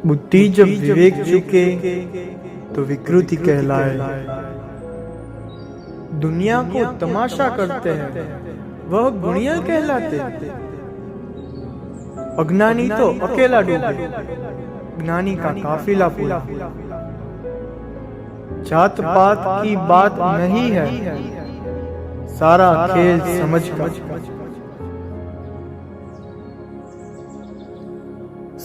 बुद्धि जब विवेक चुके तो विकृति कहलाए। दुनिया को तमाशा करते हैं वह गुणिया कहलाते। अज्ञानी तो अकेला डूबे, ज्ञानी का काफिला पूरा। जात पात की बात नहीं है, सारा खेल समझ कर।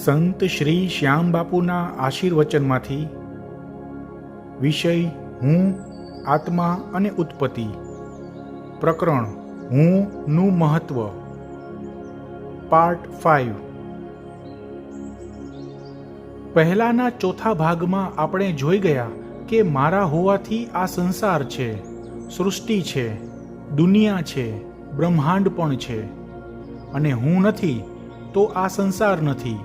સંત શ્રી શ્યામ બાપુના આશીર્વચનમાંથી વિષય હું, આત્મા અને ઉત્પત્તિ, પ્રકરણ હુંનું મહત્વ, પાર્ટ 5। પહેલાના ચોથા ભાગમાં આપણે જોઈ ગયા કે મારા હોવાથી આ સંસાર છે, સૃષ્ટિ છે, દુનિયા છે, બ્રહ્માંડ પણ છે, અને હું નથી તો આ સંસાર નથી,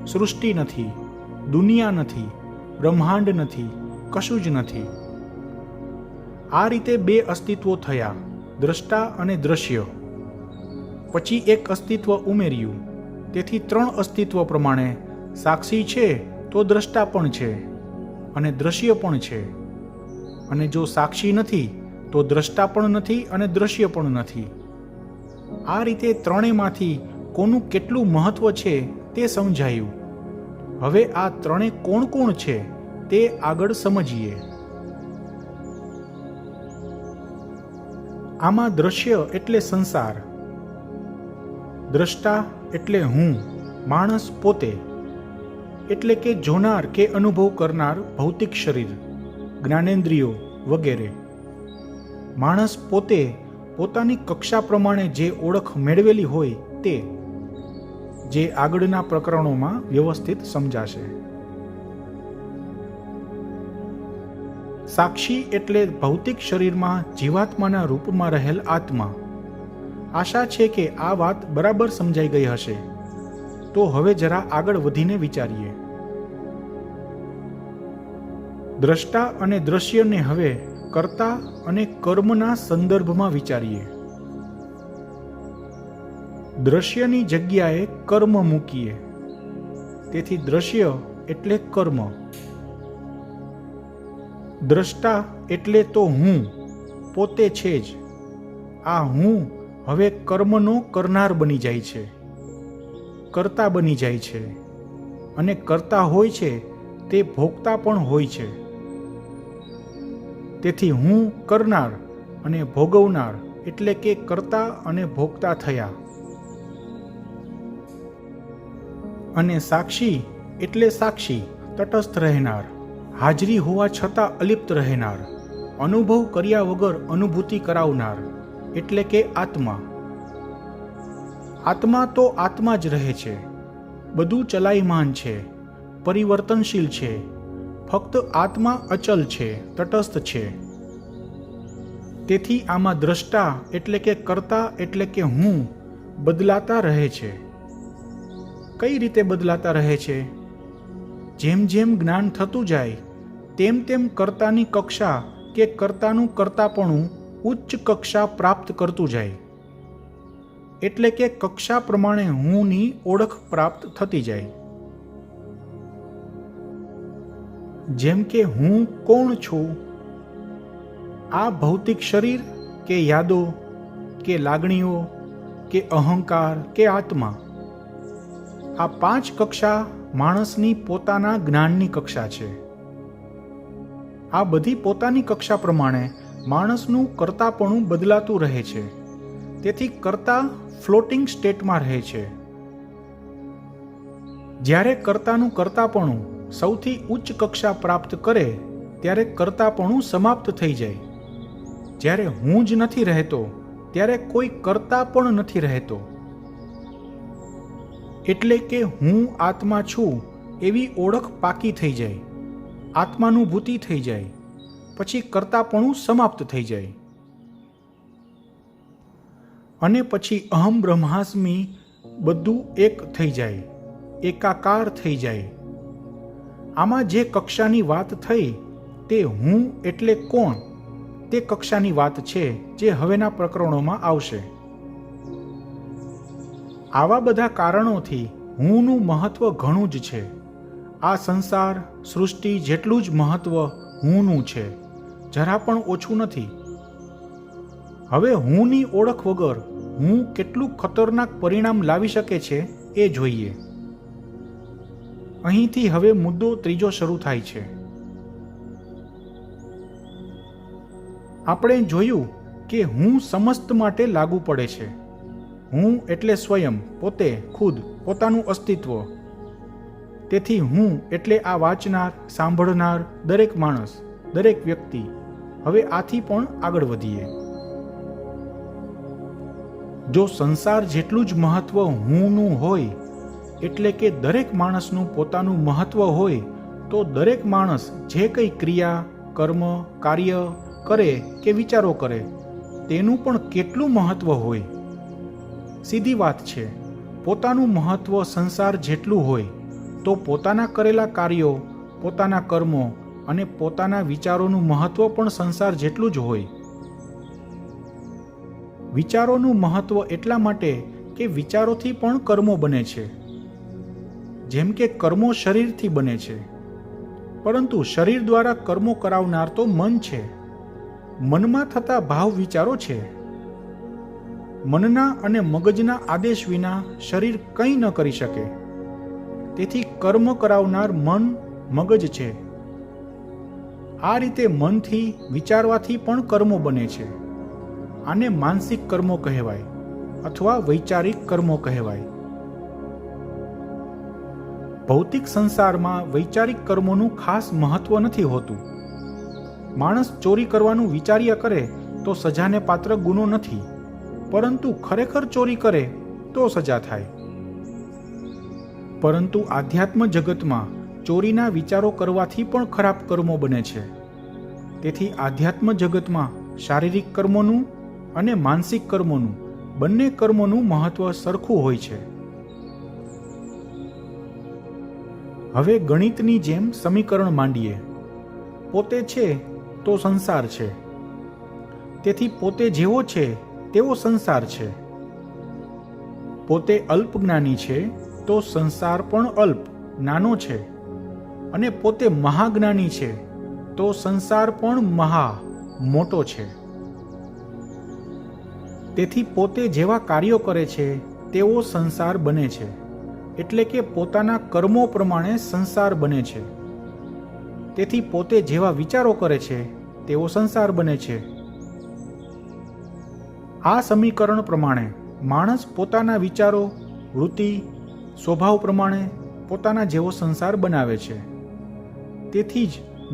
સૃષ્ટિ નથી, દુનિયા નથી, બ્રહ્માંડ નથી, કશું જ નથી। આ રીતે બે અસ્તિત્વો થયા, દ્રષ્ટા અને દ્રશ્ય। પછી એક અસ્તિત્વ ઉમેર્યું, તેથી ત્રણ અસ્તિત્વ પ્રમાણે સાક્ષી છે તો દ્રષ્ટા પણ છે અને દ્રશ્ય પણ છે, અને જો સાક્ષી નથી તો દ્રષ્ટા પણ નથી અને દ્રશ્ય પણ નથી। આ રીતે ત્રણેયમાંથી કોનું કેટલું મહત્વ છે તે સમજાયું। હવે આ ત્રણે કોણ કોણ છે તે આગળ સમજીએ। આમાં દ્રશ્ય એટલે સંસાર, દ્રષ્ટા એટલે હું, માણસ પોતે, એટલે કે જોનાર કે અનુભવ કરનાર ભૌતિક શરીર, જ્ઞાનેન્દ્રિયો વગેરે। માણસ પોતે પોતાની કક્ષા પ્રમાણે જે ઓળખ મેળવેલી હોય તે, જે આગળના પ્રકરણોમાં વ્યવસ્થિત સમજાશે। સાક્ષી એટલે ભૌતિક શરીરમાં જીવાત્માના રૂપમાં રહેલ આત્મા। આશા છે કે આ વાત બરાબર સમજાઈ ગઈ હશે, તો હવે જરા આગળ વધીને વિચારીએ। દ્રષ્ટા અને દ્રશ્યને હવે કર્તા અને કર્મના સંદર્ભમાં વિચારીએ। દ્રશ્યની જગ્યાએ કર્મ મૂકીએ, તેથી દ્રશ્ય એટલે કર્મ। દ્રષ્ટા એટલે તો હું, પોતે છે જ। આ હું હવે કર્મનો કરનાર બની જાય છે, કર્તા બની જાય છે, અને કર્તા હોય છે તે ભોગતા પણ હોય છે। તેથી હું કરનાર અને ભોગવનાર એટલે કે કર્તા અને ભોગતા થયા। અને સાક્ષી એટલે સાક્ષી, તટસ્થ રહેનાર, હાજરી હોવા છતાં અલિપ્ત રહેનાર, અનુભવ કર્યા વગર અનુભૂતિ કરાવનાર, એટલે કે આત્મા। આત્મા તો આત્મા જ રહે છે, બધું ચલાયમાન છે, પરિવર્તનશીલ છે, ફક્ત આત્મા અચલ છે, તટસ્થ છે। તેથી આમાં દ્રષ્ટા એટલે કે કર્તા એટલે કે હું બદલાતા રહે છે। કઈ રીતે બદલાતા રહે છે? જેમ જેમ જ્ઞાન થતું જાય તેમ તેમ કર્તાની કક્ષા કે કર્તાનું કર્તાપણું ઉચ્ચ કક્ષા પ્રાપ્ત કરતું જાય, એટલે કે કક્ષા પ્રમાણે હુંની ઓળખ પ્રાપ્ત થતી જાય। જેમ કે હું કોણ છું? આ ભૌતિક શરીર કે યાદો કે લાગણીઓ કે અહંકાર કે આત્મા, આ પાંચ કક્ષા માણસની પોતાના જ્ઞાનની કક્ષા છે। આ બધી પોતાની કક્ષા પ્રમાણે માણસનું કર્તાપણું બદલાતું રહે છે, તેથી કર્તા ફ્લોટિંગ સ્ટેટમાં રહે છે। જ્યારે કર્તાનું કર્તાપણું સૌથી ઉચ્ચ કક્ષા પ્રાપ્ત કરે ત્યારે કર્તાપણું સમાપ્ત થઈ જાય। જ્યારે હું જ નથી રહેતો ત્યારે કોઈ કર્તા પણ નથી રહેતો, એટલે કે હું આત્મા છું એવી ઓળખ પાકી થઈ જાય, આત્માનુભૂતિ થઈ જાય, પછી કર્તાપણું સમાપ્ત થઈ જાય, અને પછી અહમ બ્રહ્માસ્મિ બધું એક થઈ જાય, એકાકાર થઈ જાય। આમાં જે કક્ષાની વાત થઈ તે હું એટલે કોણ તે કક્ષાની વાત છે, જે હવેના પ્રકરણોમાં આવશે। આવા બધા કારણોથી હુંનું મહત્વ ઘણું જ છે। આ સંસાર સૃષ્ટિ જેટલું જ મહત્વ હુંનું છે, જરા પણ ઓછું નથી. હવે હુંની ઓળખ વગર હું કેટલું ખતરનાક પરિણામ લાવી શકે છે એ જોઈએ. અહીંથી હવે મુદ્દો ત્રીજો શરૂ થાય છે. આપણે જોયું કે હું સમસ્ત માટે લાગુ પડે છે. હું એટલે સ્વયં, પોતે, ખુદ, પોતાનું અસ્તિત્વ. તેથી હું એટલે આ વાંચનાર, સાંભળનાર દરેક માણસ, દરેક વ્યક્તિ. હવે આથી પણ આગળ વધીએ. જો સંસાર જેટલું જ મહત્વ હુંનું હોય, એટલે કે દરેક માણસનું પોતાનું મહત્વ હોય, તો દરેક માણસ જે કંઈ ક્રિયા, કર્મ, કાર્ય કરે કે વિચારો કરે તેનું પણ કેટલું મહત્વ હોય. સીધી વાત છે, પોતાનું મહત્વ સંસાર જેટલું હોય તો પોતાના કરેલા કાર્યો, પોતાના કર્મો અને પોતાના વિચારોનું મહત્વ પણ સંસાર જેટલું જ હોય. વિચારોનું મહત્વ એટલા માટે કે વિચારોથી પણ કર્મો બને છે. જેમ કે કર્મો શરીરથી બને છે, પરંતુ શરીર દ્વારા કર્મો કરાવનાર તો મન છે. મનમાં થતા ભાવ વિચારો છે. મનના અને મગજના આદેશ વિના શરીર કંઈ ન કરી શકે. તેથી કર્મ કરાવનાર મન, મગજ છે. આ રીતે મનથી, વિચારવાથી પણ કર્મો બને છે. આને માનસિક કર્મો કહેવાય અથવા વૈચારિક કર્મો કહેવાય. ભૌતિક સંસારમાં વૈચારિક કર્મોનું ખાસ મહત્વ નથી હોતું. માણસ ચોરી કરવાનું વિચાર્યા કરે તો સજાને પાત્ર ગુનો નથી, પરંતુ ખરેખર ચોરી કરે તો સજા થાય. પરંતુ આધ્યાત્મ જગતમાં ચોરીના વિચારો કરવાથી પણ ખરાબ કર્મો બને છે. તેથી આધ્યાત્મ જગતમાં શારીરિક કર્મોનું અને માનસિક કર્મોનું, બંને કર્મોનું મહત્વ સરખું હોય છે. હવે ગણિતની જેમ સમીકરણ માંડીએ. પોતે છે તો સંસાર છે, તેથી પોતે જેવો છે તેવો સંસાર છે. પોતે અલ્પજ્ઞાની છે તો સંસાર પણ અલ્પ, નાનો છે. અને પોતે મહાજ્ઞાની છે તો સંસાર પણ મહા, મોટો છે. તેથી પોતે જેવા કાર્યો કરે છે તેવો સંસાર બને છે. એટલે કે પોતાના કર્મો પ્રમાણે સંસાર બને છે. તેથી પોતે જેવા વિચારો કરે છે તેવો સંસાર બને છે. આ સમીકરણ પ્રમાણે માણસ પોતાના વિચારો, વૃત્તિ, સ્વભાવ પ્રમાણે પોતાના જેવો સંસાર બનાવે છે. તેથી જ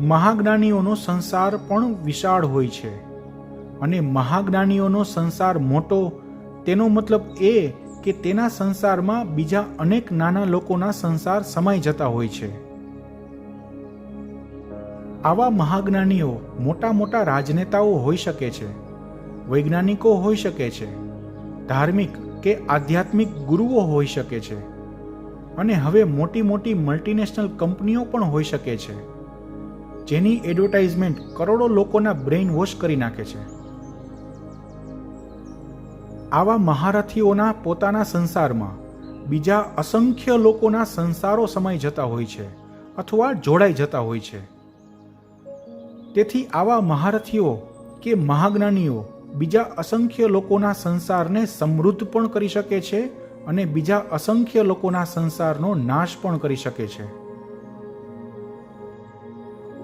મહાજ્ઞાનીઓનો સંસાર પણ વિશાળ હોય છે. અને મહાજ્ઞાનીઓનો સંસાર મોટો, તેનો મતલબ એ કે તેના સંસારમાં બીજા અનેક નાના લોકોના સંસાર સમાઈ જતા હોય છે. આવા મહાજ્ઞાનીઓ મોટા મોટા રાજનેતાઓ હોઈ શકે છે, વૈજ્ઞાનિકો હોઈ શકે છે, ધાર્મિક કે આધ્યાત્મિક ગુરુઓ હોઈ શકે છે, અને હવે મોટી મોટી મલ્ટીનેશનલ કંપનીઓ પણ હોઈ શકે છે, જેની એડવર્ટાઇઝમેન્ટ કરોડો લોકોના બ્રેઇન વોશ કરી નાખે છે. આવા મહારથીઓના પોતાના સંસારમાં બીજા અસંખ્ય લોકોના સંસારો સમાઈ જતા હોય છે અથવા જોડાઈ જતા હોય છે. તેથી આવા મહારથીઓ કે મહાજ્ઞાનીઓ બીજા અસંખ્ય લોકોના સંસારને સમૃદ્ધ પણ કરી શકે છે અને બીજા અસંખ્ય લોકોના સંસારનો નાશ પણ કરી શકે છે.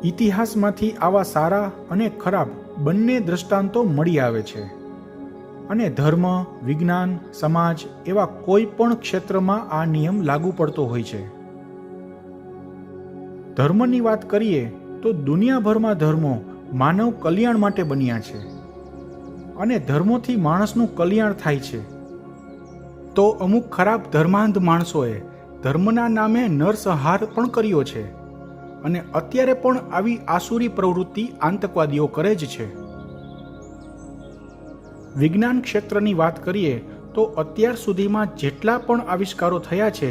ઇતિહાસમાંથી આવા સારા અને ખરાબ બંને દ્રષ્ટાંતો મળી આવે છે. અને ધર્મ, વિજ્ઞાન, સમાજ એવા કોઈ પણ ક્ષેત્રમાં આ નિયમ લાગુ પડતો હોય છે. ધર્મની વાત કરીએ તો દુનિયાભરમાં ધર્મો માનવ કલ્યાણ માટે બન્યા છે અને ધર્મોથી માણસનું કલ્યાણ થાય છે. તો અમુક ખરાબ ધર્માંધ માણસોએ ધર્મના નામે નરસંહાર પણ કર્યો છે અને અત્યારે પણ આવી આસુરી પ્રવૃત્તિ આતંકવાદીઓ કરે જ છે. વિજ્ઞાન ક્ષેત્રની વાત કરીએ તો અત્યાર સુધીમાં જેટલા પણ આવિષ્કારો થયા છે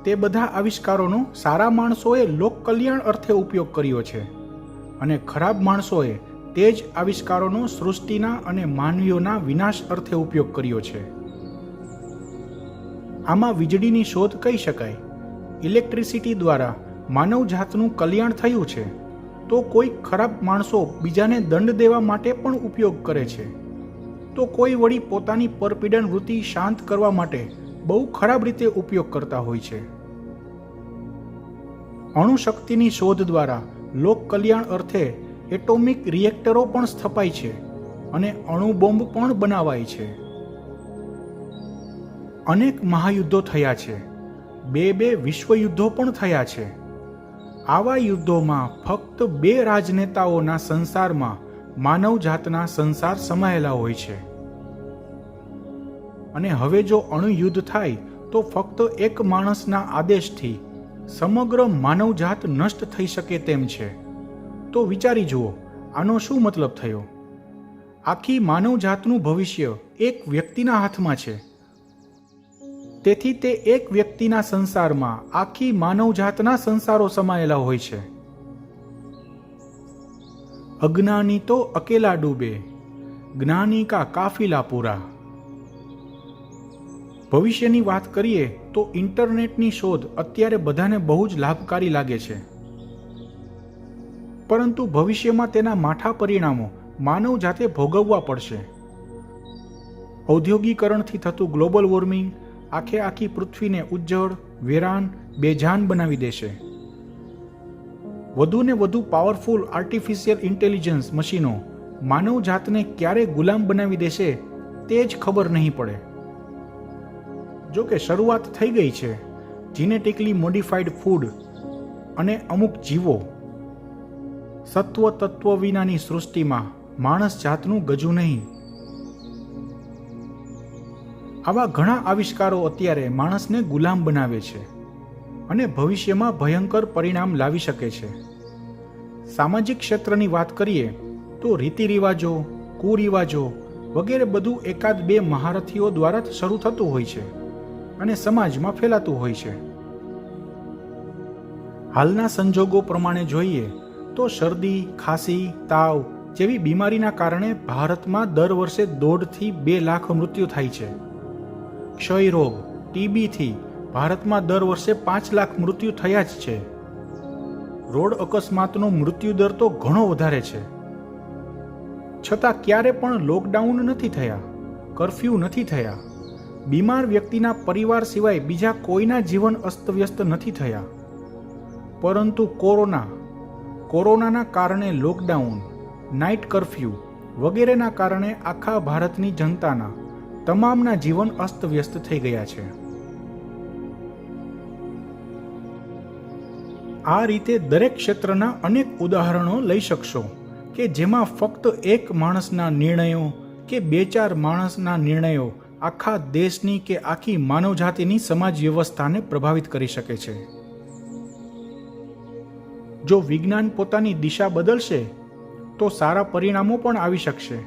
તે બધા આવિષ્કારોનો સારા માણસોએ લોક કલ્યાણ અર્થે ઉપયોગ કર્યો છે અને ખરાબ માણસોએ તે જ આવિષ્કારોનો સૃષ્ટિના અને માનવીઓના વિનાશ અર્થે ઉપયોગ કર્યો છે. આમાં વીજળીની શોધ કહી શકાય. ઇલેક્ટ્રિસિટી દ્વારા માનવજાતનું કલ્યાણ થયું છે, તો કોઈ ખરાબ માણસો બીજાને દંડ દેવા માટે પણ ઉપયોગ કરે છે, તો કોઈ વળી પોતાની પરપીડન વૃત્તિ શાંત કરવા માટે બહુ ખરાબ રીતે ઉપયોગ કરતા હોય છે. અણુશક્તિની શોધ દ્વારા લોક કલ્યાણ અર્થે એટોમિક રિએક્ટરો પણ સ્થપાય છે અને અણુબોમ્બ પણ બનાવાય છે. અનેક મહાયુદ્ધો થયા છે, બે વિશ્વયુદ્ધો પણ થયા છે. આવા યુદ્ધોમાં ફક્ત 2 રાજનેતાઓના સંસારમાં માનવજાતના સંસાર સમાયેલા હોય છે. અને હવે જો અણુયુદ્ધ થાય તો ફક્ત એક માણસના આદેશથી સમગ્ર માનવજાત નષ્ટ થઈ શકે તેમ છે. તો વિચારી જુઓ, આનો શું મતલબ થયો? આખી માનવજાતનું ભવિષ્ય એક વ્યક્તિના હાથમાં છે. તેથી તે એક વ્યક્તિના સંસારમાં આખી માનવજાતના સંસારો સમાયેલા હોય છે. અજ્ઞાની તો અકેલા ડૂબે, જ્ઞાની કા કાફિલા પૂરા. ભવિષ્યની વાત કરીએ તો ઇન્ટરનેટની શોધ અત્યારે બધાને બહુ જ લાભકારી લાગે છે, પરંતુ ભવિષ્યમાં તેના માઠા પરિણામો માનવ જાતે ભોગવવા પડશે. ઔદ્યોગિકરણથી થતું ગ્લોબલ વોર્મિંગ આખી પૃથ્વીને ઉજ્જડ, વેરાન, બેજાન બનાવી દેશે. વધુને વધુ પાવરફુલ આર્ટિફિશિયલ ઇન્ટેલિજન્સ મશીનો માનવ જાતને ક્યારે ગુલામ બનાવી દેશે તે જ ખબર નહીં પડે. જો કે શરૂઆત થઈ ગઈ છે. જીનેટિકલી મોડિફાઈડ ફૂડ અને અમુક જીવો, સત્વ તત્વ વિનાની સૃષ્ટિમાં માણસ જાતનું ગજું નહીં. આવા ઘણા આવિષ્કારો અત્યારે માણસને ગુલામ બનાવે છે અને ભવિષ્યમાં ભયંકર પરિણામ લાવી શકે છે. સામાજિક ક્ષેત્રની વાત કરીએ તો રીતિ રિવાજો, કુરિવાજો વગેરે બધું 1-2 મહારથીઓ દ્વારા જ શરૂ થતું હોય છે અને સમાજમાં ફેલાતું હોય છે. હાલના સંજોગો પ્રમાણે જોઈએ તો શરદી, ખાંસી, તાવ જેવી બીમારીના કારણે ભારતમાં દર વર્ષે 1.5 થી 2 લાખ મૃત્યુ થાય છે. ક્ષય રોગ, ટીબીથી ભારતમાં દર વર્ષે 5 લાખ મૃત્યુ થયા જ છે. રોડ અકસ્માતનો મૃત્યુદર તો ઘણો વધારે છે. છતાં ક્યારે પણ લોકડાઉન નથી થયા, કર્ફ્યુ નથી થયા. બીમાર વ્યક્તિના પરિવાર સિવાય બીજા કોઈના જીવન અસ્તવ્યસ્ત નથી થયા. પરંતુ કોરોનાના કારણે લોકડાઉન, નાઇટ કર્ફ્યુ વગેરેના કારણે આખા ભારતની જનતાના તમામના જીવન અસ્તવ્યસ્ત થઈ ગયા છે. આ રીતે દરેક ક્ષેત્રના અનેક ઉદાહરણો લઈ શકશો કે જેમાં ફક્ત એક માણસના નિર્ણયો કે 2-4 માણસના નિર્ણયો આખા દેશની કે આખી માનવજાતિની સમાજ વ્યવસ્થાને પ્રભાવિત કરી શકે છે. જો વિજ્ઞાન પોતાની દિશા બદલશે તો સારા પરિણામો પણ આવી શકશે.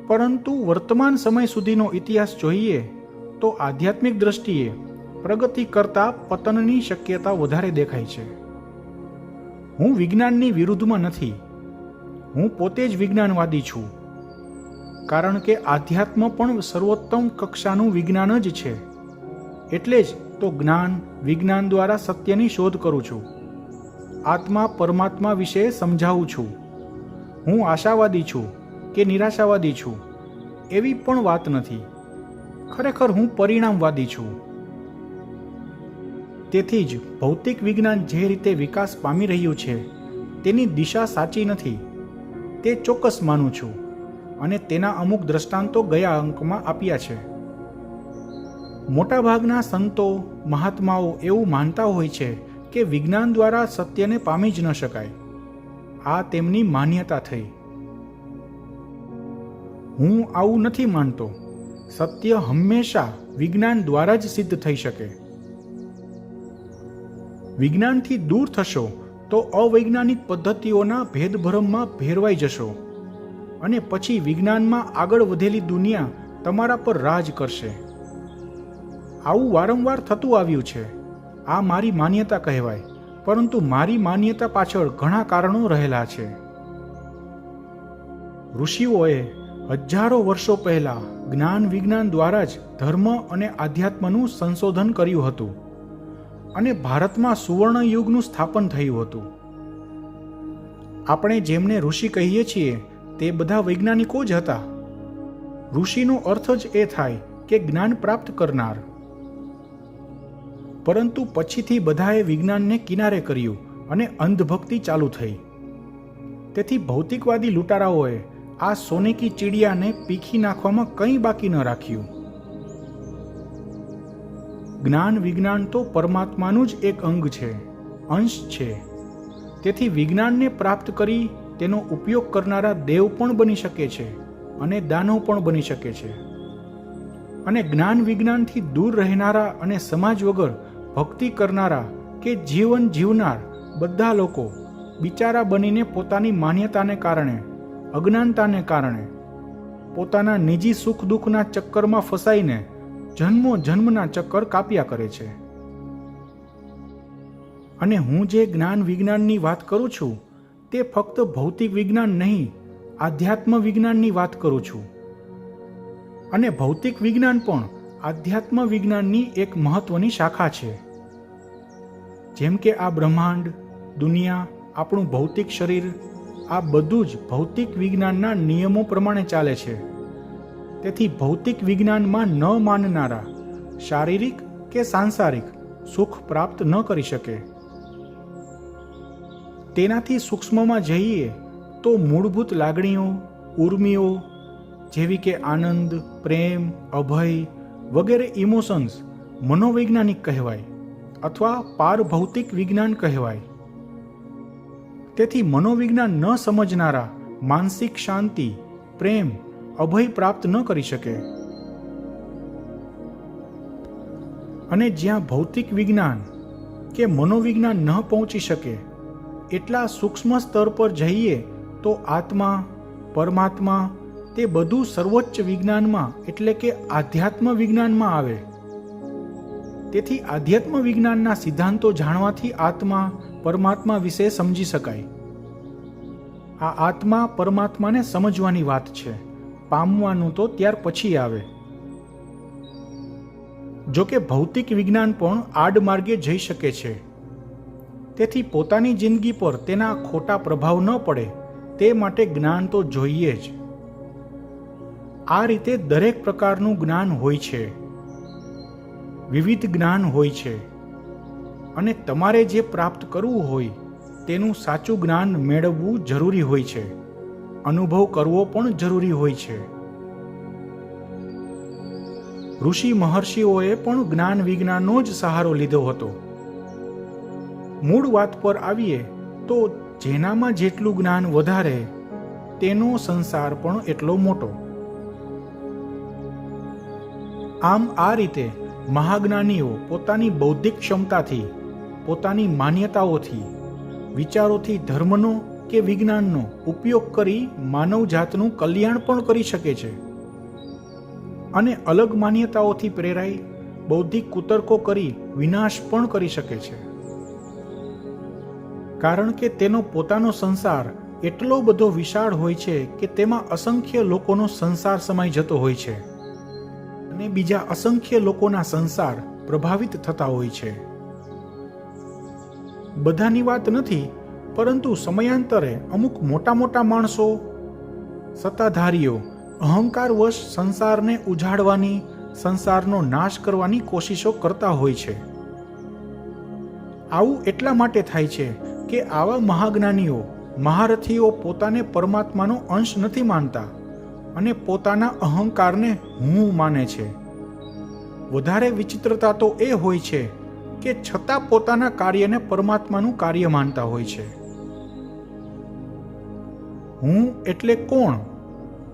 પરંતુ વર્તમાન સમય સુધીનો ઇતિહાસ જોઈએ તો આધ્યાત્મિક દ્રષ્ટિએ પ્રગતિ કરતાં પતનની શક્યતા વધારે દેખાય છે. હું વિજ્ઞાનની વિરુદ્ધમાં નથી, હું પોતે જ વિજ્ઞાનવાદી છું. કારણ કે આધ્યાત્મ પણ સર્વોત્તમ કક્ષાનું વિજ્ઞાન જ છે. એટલે જ તો વિજ્ઞાન દ્વારા સત્યની શોધ કરું છું. આત્મા પરમાત્મા વિશે સમજાવું છું. હું આશાવાદી છું કે નિરાશાવાદી છું એવી પણ વાત નથી. ખરેખર હું પરિણામવાદી છું. તેથી જ ભૌતિક વિજ્ઞાન જે રીતે વિકાસ પામી રહ્યું છે તેની દિશા સાચી નથી તે ચોક્કસ માનું છું અને તેના અમુક દ્રષ્ટાંતો ગયા અંકમાં આપ્યા છે. મોટાભાગના સંતો, મહાત્માઓ એવું માનતા હોય છે કે વિજ્ઞાન દ્વારા સત્યને પામી જ ન શકાય. આ તેમની માન્યતા થઈ. હું આવું નથી માનતો. સત્ય હંમેશા વિજ્ઞાન દ્વારા જ સિદ્ધ થઈ શકે. વિજ્ઞાનથી દૂર થશો તો અવૈજ્ઞાનિક પદ્ધતિઓના ભેદભરમમાં ભેરવાઈ જશો અને પછી વિજ્ઞાનમાં આગળ વધેલી દુનિયા તમારા પર રાજ કરશે. આવું વારંવાર થતું આવ્યું છે. આ મારી માન્યતા કહેવાય, પરંતુ મારી માન્યતા પાછળ ઘણા કારણો રહેલા છે. ઋષિઓએ હજારો વર્ષો પહેલા જ્ઞાન વિજ્ઞાન દ્વારા જ ધર્મ અને આધ્યાત્મનું સંશોધન કર્યું હતું અને ભારતમાં સુવર્ણ યુગનું સ્થાપન થયું હતું. આપણે જેમને ઋષિ કહીએ છીએ તે બધા વૈજ્ઞાનિકો જ હતા. ઋષિનો અર્થ જ એ થાય કે જ્ઞાન પ્રાપ્ત કરનાર. પરંતુ પછીથી બધાએ વિજ્ઞાનને કિનારે કર્યું અને અંધભક્તિ ચાલુ થઈ. તેથી ભૌતિકવાદી લૂંટારાઓએ આ સોને કી ચીડિયાને પીખી નાખવામાં કંઈ બાકી ન રાખ્યું. જ્ઞાન વિજ્ઞાન તો પરમાત્માનું જ એક અંગ છે, અંશ છે. તેથી વિજ્ઞાનને પ્રાપ્ત કરી તેનો ઉપયોગ કરનારા દેવ પણ બની શકે છે અને દાનવ પણ બની શકે છે. અને જ્ઞાન વિજ્ઞાનથી દૂર રહેનારા અને સમાજ વગર ભક્તિ કરનારા કે જીવન જીવનાર બધા લોકો બિચારા બનીને પોતાની માન્યતાને કારણે, અજ્ઞાનતાને કારણે, પોતાના નિજી સુખ દુઃખના ચક્કરમાં ફસાઈને જન્મો જન્મના ચક્કર કાપ્યા કરે છે. અને હું જે જ્ઞાન વિજ્ઞાનની વાત કરું છું તે ફક્ત ભૌતિક વિજ્ઞાન નહીં, આધ્યાત્મ વિજ્ઞાનની વાત કરું છું. અને ભૌતિક વિજ્ઞાન પણ આધ્યાત્મ વિજ્ઞાનની એક મહત્વની શાખા છે. જેમ કે આ બ્રહ્માંડ, દુનિયા, આપણું ભૌતિક શરીર, આ બધું જ ભૌતિક વિજ્ઞાનના નિયમો પ્રમાણે ચાલે છે. તેથી ભૌતિક વિજ્ઞાનમાં ન માનનારા શારીરિક કે સાંસારિક સુખ પ્રાપ્ત ન કરી શકે. તેનાથી સૂક્ષ્મમાં જઈએ તો મૂળભૂત લાગણીઓ, ઉર્મિઓ જેવી કે આનંદ, પ્રેમ, અભય વગેરે ઇમોશન્સ મનોવૈજ્ઞાનિક કહેવાય અથવા પારભૌતિક વિજ્ઞાન કહેવાય. તેથી મનોવિજ્ઞાન ન સમજનારા માનસિક શાંતિ, પ્રેમ, અભય પ્રાપ્ત ન કરી શકે. અને જ્યાં ભૌતિક વિજ્ઞાન કે મનોવિજ્ઞાન ન પહોંચી શકે એટલા સૂક્ષ્મ સ્તર પર જઈએ તો આત્મા, પરમાત્મા તે બધું સર્વોચ્ચ વિજ્ઞાનમાં એટલે કે આધ્યાત્મ વિજ્ઞાનમાં આવે. તેથી આધ્યાત્મ વિજ્ઞાનના સિદ્ધાંતો જાણવાથી આત્મા, પરમાત્મા વિશે સમજી શકાય. આ આત્મા પરમાત્માને સમજવાની વાત છે, પામવાનું તો ત્યાર પછી આવે. જો કે ભૌતિક વિજ્ઞાન પણ આડમાર્ગે જઈ શકે છે. તેથી પોતાની જિંદગી પર તેના ખોટા પ્રભાવ ન પડે તે માટે જ્ઞાન તો જોઈએ જ. આ રીતે દરેક પ્રકારનું જ્ઞાન હોય છે, વિવિધ જ્ઞાન હોય છે. અને તમારે જે પ્રાપ્ત કરવું હોય તેનું સાચું જ્ઞાન મેળવવું જરૂરી હોય છે, અનુભવ કરવો પણ જરૂરી હોય છે. ઋષિ મહર્ષિઓએ પણ જ્ઞાન વિજ્ઞાનનો જ સહારો લીધો હતો. મૂળ વાત પર આવીએ તો જેનામાં જેટલું જ્ઞાન વધારે તેનો સંસાર પણ એટલો મોટો. આમ આ રીતે મહાજ્ઞાનીઓ પોતાની બૌદ્ધિક ક્ષમતાથી, પોતાની માન્યતાઓથી, વિચારોથી ધર્મનો કે વિજ્ઞાનનો ઉપયોગ કરી માનવ જાતનું કલ્યાણ પણ કરી શકે છે. અને અલગ માન્યતાઓથી પ્રેરાઈ બૌદ્ધિક કુતર્કો કરી વિનાશ પણ કરી શકે છે. કારણ કે તેનો પોતાનો સંસાર એટલો બધો વિશાળ હોય છે કે તેમાં અસંખ્ય લોકોનો સંસાર સમાઈ જતો હોય છે અને બીજા અસંખ્ય લોકોના સંસાર પ્રભાવિત થતા હોય છે. બધાની વાત નથી, પરંતુ સમયાંતરે અમુક મોટા મોટા માણસો, સત્તાધારીઓ અહંકારવશ સંસારને ઉજાડવાની, સંસારનો નાશ કરવાની કોશિશો કરતા હોય છે. આવું એટલા માટે થાય છે કે આવા મહાજ્ઞાનીઓ, મહારથીઓ પોતાને પરમાત્માનો અંશ નથી માનતા અને પોતાના અહંકારને હું માને છે. વધારે વિચિત્રતા તો એ હોય છે કે છતાં પોતાના કાર્યને પરમાત્માનું કાર્ય માનતા હોય છે. હું એટલે કોણ?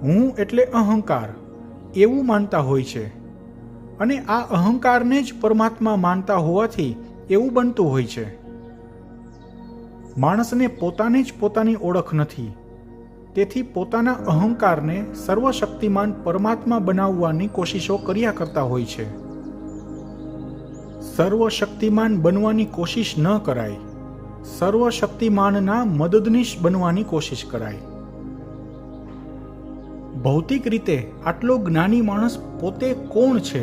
હું એટલે અહંકાર એવું માનતા હોય છે. અને આ અહંકારને જ પરમાત્મા માનતા હોવાથી એવું બનતું હોય છે. માણસને પોતાને જ પોતાની ઓળખ નથી. તેથી પોતાના અહંકારને સર્વશક્તિમાન પરમાત્મા બનાવવાની કોશિશો કર્યા કરતા હોય છે. સર્વશક્તિમાન બનવાની કોશિશ ન કરાય, સર્વશક્તિમાનના મદદનીશ બનવાની કોશિશ કરાય. ભૌતિક રીતે આટલો જ્ઞાની માણસ પોતે કોણ છે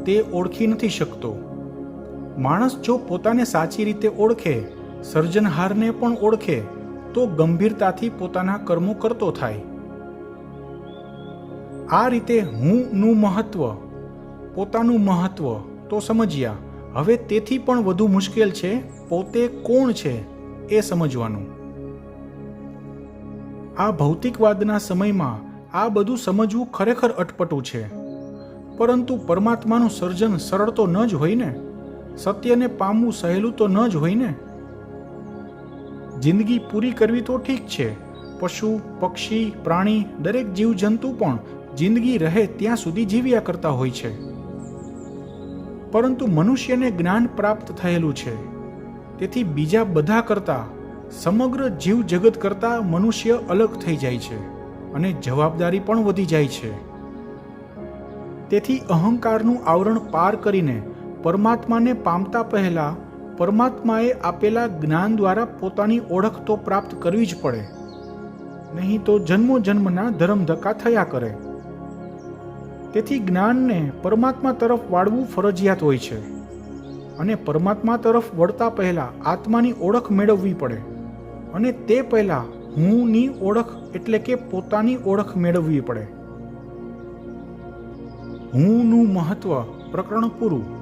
તે ઓળખી નથી શકતો. માણસ જો પોતાને સાચી રીતે ઓળખે, સર્જનહારને પણ ઓળખે, તો ગંભીરતાથી પોતાના કર્મો કરતો થાય. આ રીતે હુંનું મહત્વ, પોતાનું મહત્વ તો સમજ્યા. હવે તેથી પણ વધુ મુશ્કેલ છે પોતે કોણ છે એ સમજવાનું. આ ભૌતિકવાદના સમયમાં આ બધું સમજવું ખરેખર અટપટું છે. પરંતુ પરમાત્માનું સર્જન સરળ તો ન જ હોય ને. સત્યને પામવું સહેલું તો ન જ હોય ને. જિંદગી પૂરી કરવી તો ઠીક છે. પશુ, પક્ષી, પ્રાણી, દરેક જીવજંતુ પણ જિંદગી રહે ત્યાં સુધી જીવ્યા કરતા હોય છે. પરંતુ મનુષ્યને જ્ઞાન પ્રાપ્ત થયેલું છે. તેથી બીજા બધા કરતા, સમગ્ર જીવ જગત કરતા મનુષ્ય અલગ થઈ જાય છે અને જવાબદારી પણ વધી જાય છે. તેથી અહંકારનું આવરણ પાર કરીને પરમાત્માને પામતા પહેલા પરમાત્માએ આપેલા જ્ઞાન દ્વારા પોતાની ઓળખ તો પ્રાપ્ત કરવી જ પડે. નહીં તો જન્મો જન્મના ધર્મધક્કા થયા કરે. તેથી જ્ઞાનને પરમાત્મા તરફ વાળવું ફરજિયાત હોય છે. અને પરમાત્મા તરફ વળતા પહેલા આત્માની ઓળખ મેળવવી પડે. અને તે પહેલા હુંની ઓળખ એટલે કે પોતાની ઓળખ મેળવવી પડે. હુંનું મહત્વ પ્રકરણ પૂરું.